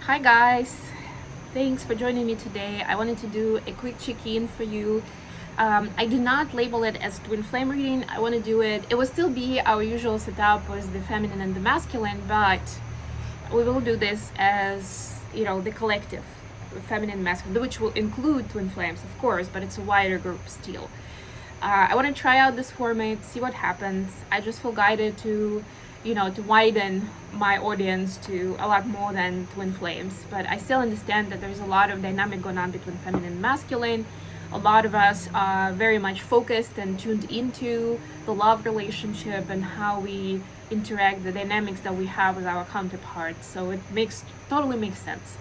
Hi guys, thanks for joining me today. I wanted to do a quick check-in for you. I did not label it as twin flame reading. I want to do it will still be our usual setup with the feminine and the masculine, but we will do this as, the collective, feminine and masculine, which will include twin flames, of course, but it's a wider group still. I want to try out this format, see what happens. I just feel guided to widen my audience to a lot more than twin flames. But I still understand that there's a lot of dynamic going on between feminine and masculine. A lot of us are very much focused and tuned into the love relationship and how we interact, the dynamics that we have with our counterparts. So it totally makes sense.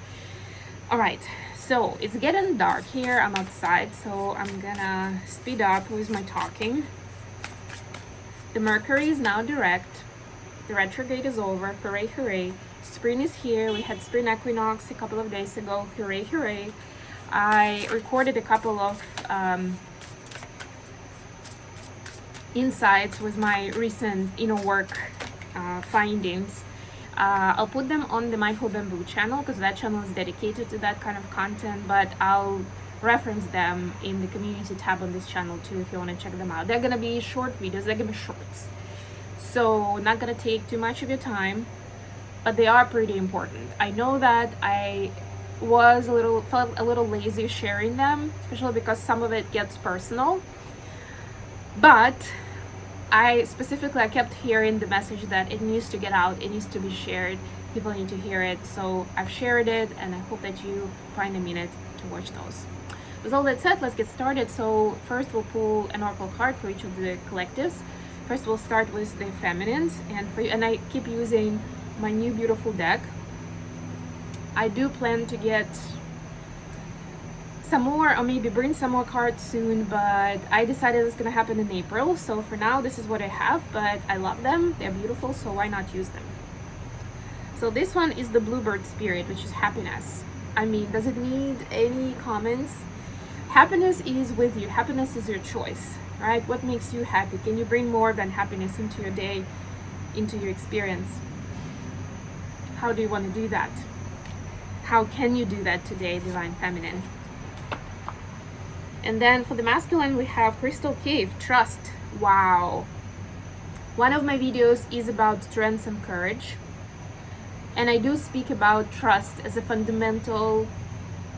All right, so it's getting dark here. I'm outside, so I'm gonna speed up with my talking. The Mercury is now direct. The retrograde is over. Hooray, hooray. Spring is here. We had spring equinox a couple of days ago. Hooray, hooray. I recorded a couple of insights with my recent inner work findings. I'll put them on the Mindful Bamboo channel because that channel is dedicated to that kind of content, but I'll reference them in the community tab on this channel too if you want to check them out. They're going to be short videos, they're going to be shorts. So not going to take too much of your time, but they are pretty important. I know that I felt a little lazy sharing them, especially because some of it gets personal. But I kept hearing the message that it needs to get out, it needs to be shared, people need to hear it. So I've shared it, and I hope that you find a minute to watch those. With all that said, let's get started. So first we'll pull an oracle card for each of the collectives. First we'll start with the feminines, and I keep using my new beautiful deck. I do plan to get some more, or maybe bring some more cards soon, but I decided it's gonna happen in April. So for now, this is what I have, but I love them. They're beautiful, so why not use them? So this one is the Bluebird Spirit, which is happiness. I mean, does it need any comments? Happiness is with you. Happiness is your choice, right? What makes you happy? Can you bring more than happiness into your day, into your experience? How do you want to do that? How can you do that today, Divine Feminine? And then for the masculine, we have Crystal Cave, trust. Wow. One of my videos is about strength and courage. And I do speak about trust as a fundamental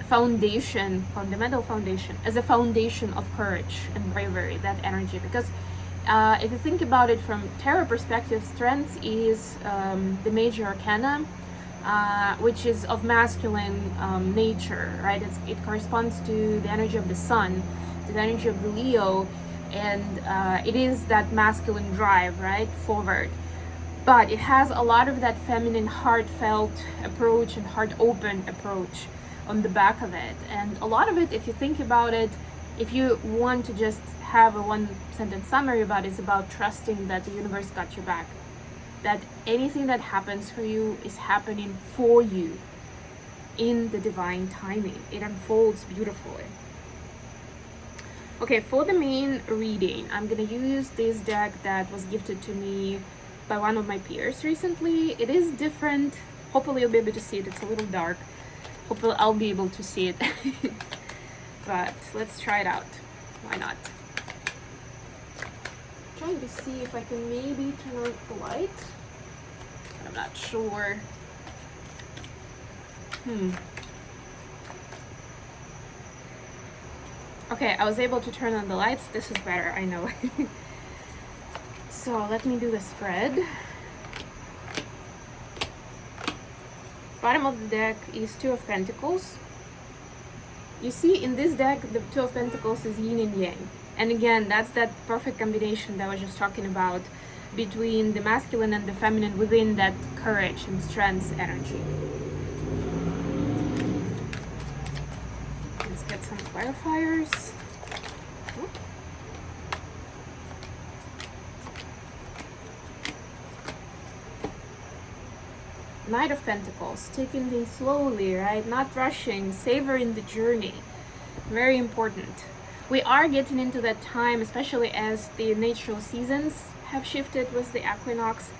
foundation, as a foundation of courage and bravery, that energy. Because if you think about it from tarot perspective, strength is the major arcana, which is of masculine nature, right? It corresponds to the energy of the sun, to the energy of the Leo, and it is that masculine drive, right, forward. But it has a lot of that feminine, heartfelt approach and heart-open approach on the back of it. And a lot of it, if you think about it, if you want to just have a one-sentence summary about it, it's about trusting that the universe got your back. That anything that happens for you is happening for you in the divine timing. It unfolds beautifully. Okay, for the main reading, I'm gonna use this deck that was gifted to me by one of my peers recently. It is different. Hopefully you'll be able to see it. It's a little dark. Hopefully I'll be able to see it. But let's try it out. Why not? Trying to see if I can maybe turn on the light. I'm not sure. Okay, I was able to turn on the lights. This is better, I know. So let me do the spread. Bottom of the deck is Two of Pentacles. You see, in this deck, the Two of Pentacles is yin and yang. And again, that's that perfect combination that I was just talking about between the masculine and the feminine within that courage and strength energy. Let's get some clarifiers. Knight of Pentacles, taking things slowly, right? Not rushing, savoring the journey. Very important. We are getting into that time, especially as the natural seasons have shifted with the equinox.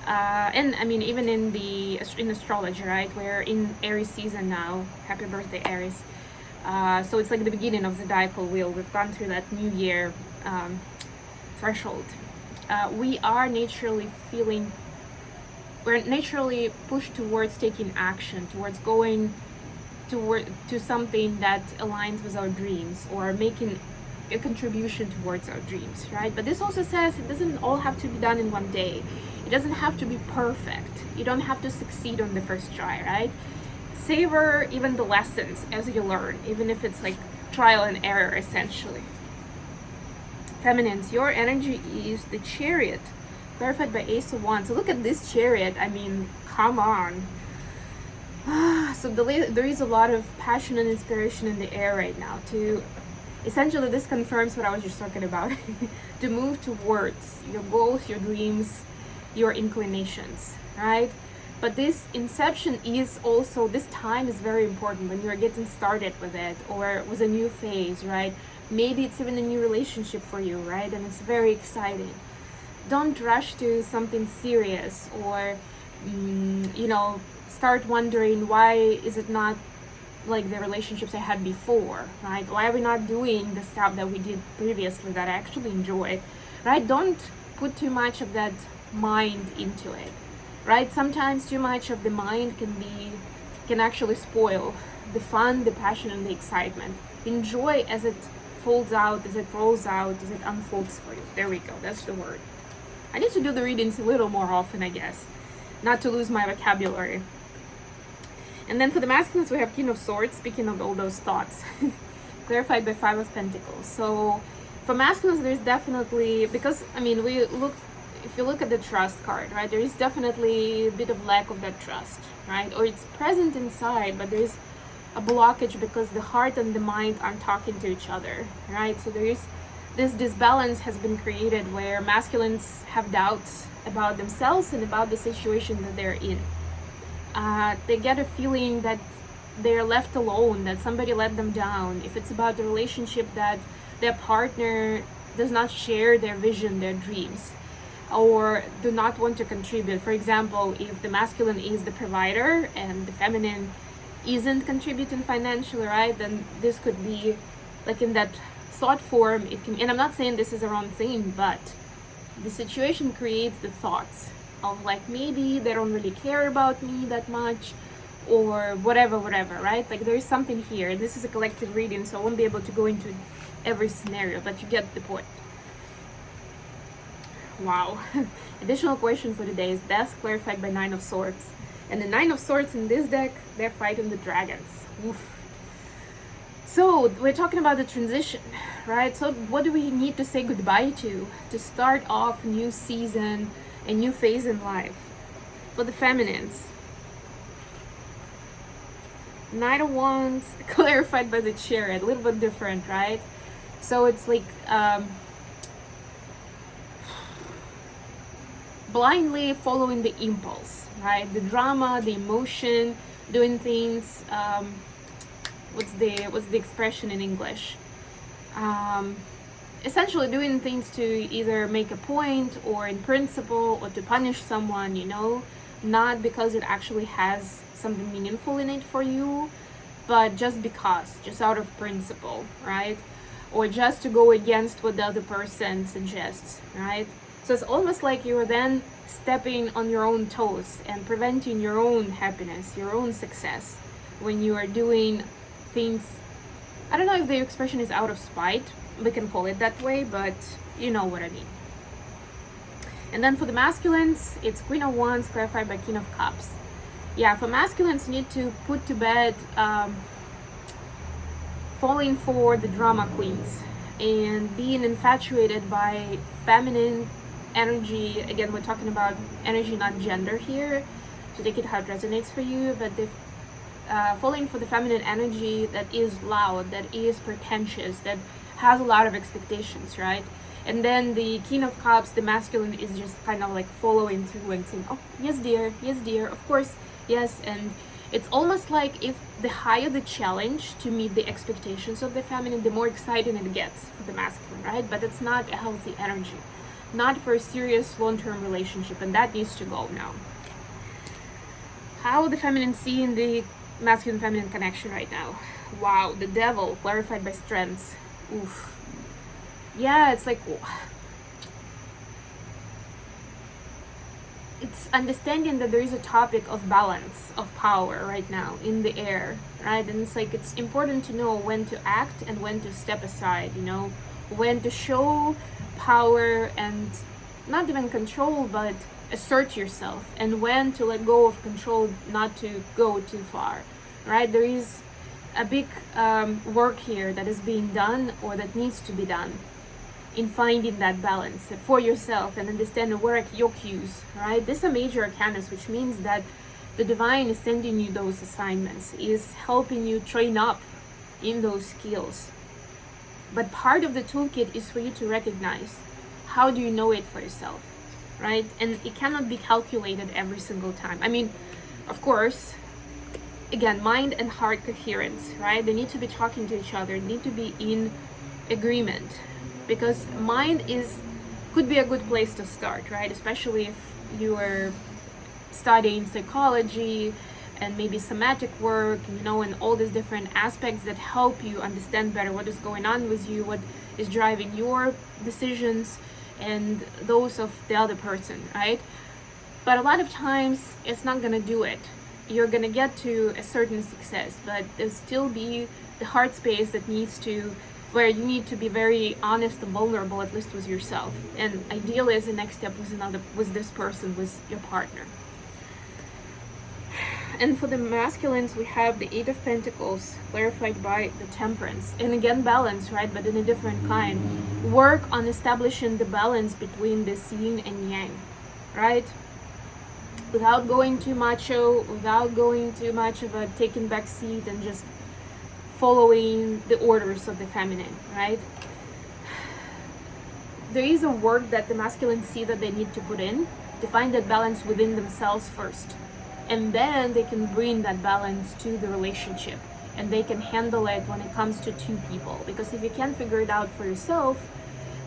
And I mean, even in astrology, right? We're in Aries season now. Happy birthday, Aries. So it's like the beginning of the zodiacal wheel. We've gone through that new year threshold. We are naturally feeling, we're naturally pushed towards taking action, towards going to something that aligns with our dreams, or making a contribution towards our dreams, right? But this also says it doesn't all have to be done in one day. It doesn't have to be perfect. You don't have to succeed on the first try, right? Savor even the lessons as you learn, even if it's like trial and error, essentially. Feminines, your energy is the Chariot, clarified by Ace of Wands. So look at this Chariot. I mean, come on. So there is a lot of passion and inspiration in the air right now to, essentially, this confirms what I was just talking about, to move towards your goals, your dreams, your inclinations, right? But this inception is also, this time is very important when you're getting started with it, or with a new phase, right? Maybe it's even a new relationship for you, right? And it's very exciting. Don't rush to something serious, or start wondering, why is it not like the relationships I had before, right? Why are we not doing the stuff that we did previously that I actually enjoy, right? Don't put too much of that mind into it, right? Sometimes too much of the mind can actually spoil the fun, the passion, and the excitement. Enjoy as it folds out, as it rolls out, as it unfolds for you. There we go, that's the word. I need to do the readings a little more often, I guess, not to lose my vocabulary. And then for the masculines, we have King of Swords, speaking of all those thoughts, clarified by Five of Pentacles. So for masculines, there's definitely, because, I mean, if you look at the trust card, right, there is definitely a bit of lack of that trust, right? Or it's present inside, but there is a blockage because the heart and the mind aren't talking to each other, right? So there is this disbalance has been created where masculines have doubts about themselves and about the situation that they're in. They get a feeling that they're left alone, that somebody let them down. If it's about the relationship, that their partner does not share their vision, their dreams, or do not want to contribute. For example, if the masculine is the provider and the feminine isn't contributing financially, right, then this could be like in that thought form. It can, and I'm not saying this is a wrong thing, but the situation creates the thoughts of like, maybe they don't really care about me that much, or whatever, right? Like there is something here. This is a collective reading, so I won't be able to go into every scenario, but you get the point. Wow. Additional question for today is Death, clarified by Nine of Swords. And the Nine of Swords in this deck, they're fighting the dragons. Oof. So we're talking about the transition, right? So what do we need to say goodbye to start off a new season, a new phase in life? For the feminines, Knight of Wands, clarified by the Chariot, a little bit different, right? So it's like blindly following the impulse, right? The drama, the emotion, doing things. What's the expression in English? Essentially doing things to either make a point, or in principle, or to punish someone, not because it actually has something meaningful in it for you, but just because, just out of principle, right? Or just to go against what the other person suggests, right? So it's almost like you're then stepping on your own toes and preventing your own happiness, your own success, when you are doing things. I don't know if the expression is out of spite, we can call it that way, but you know what I mean. And then for the masculines, it's Queen of Wands, clarified by King of Cups. Yeah, for masculines, you need to put to bed falling for the drama queens and being infatuated by feminine energy. Again, we're talking about energy, not gender here, so take it how it resonates for you. But the falling for the feminine energy that is loud, that is pretentious, that has a lot of expectations, right? And then the King of Cups, the masculine, is just kind of like following through and saying, oh, yes dear, of course, yes. And it's almost like if the higher the challenge to meet the expectations of the feminine, the more exciting it gets for the masculine, right? But it's not a healthy energy. not for a serious long-term relationship, and that needs to go now. How the feminine see in the masculine feminine connection right now? Wow, the devil clarified by strengths. Oof. Yeah, it's like, it's understanding that there is a topic of balance of power right now in the air, right? And it's like, it's important to know when to act and when to step aside, you know, when to show power and not even control, but assert yourself, and when to let go of control, not to go too far, right? There is a big work here that is being done, or that needs to be done, in finding that balance for yourself and understanding where are your cues, right? This is a major arcanus, which means that the divine is sending you those assignments, is helping you train up in those skills. But part of the toolkit is for you to recognize, how do you know it for yourself, right? And it cannot be calculated every single time. I mean, of course, again, mind and heart coherence, right? They need to be talking to each other, need to be in agreement, because mind could be a good place to start, right? Especially if you are studying psychology and maybe somatic work, you know, and all these different aspects that help you understand better what is going on with you, what is driving your decisions and those of the other person, right? But a lot of times it's not gonna do it. You're gonna get to a certain success, but there'll still be the heart space that needs to, where you need to be very honest and vulnerable, at least with yourself. And ideally, as the next step with this person, with your partner. And for the masculines, we have the Eight of Pentacles, clarified by the Temperance. And again, balance, right? But in a different kind. Work on establishing the balance between the yin and yang, right? Without going too macho, without going too much of a taking back seat and just following the orders of the feminine, right? There is a work that the masculine see that they need to put in to find that balance within themselves first. And then they can bring that balance to the relationship, and they can handle it when it comes to two people. Because if you can't figure it out for yourself,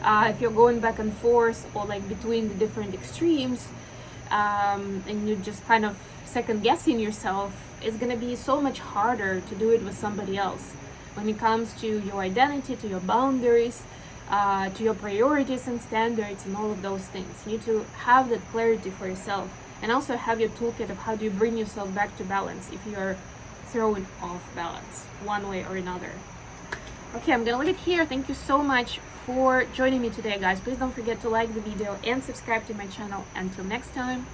if you're going back and forth, or like between the different extremes, and you're just kind of second guessing yourself, it's going to be so much harder to do it with somebody else when it comes to your identity, to your boundaries, to your priorities and standards, and all of those things. You need to have that clarity for yourself, and also have your toolkit of how do you bring yourself back to balance if you're thrown off balance one way or another. Okay, I'm gonna leave it here. Thank you so much for joining me today, guys. Please don't forget to like the video and subscribe to my channel. Until next time.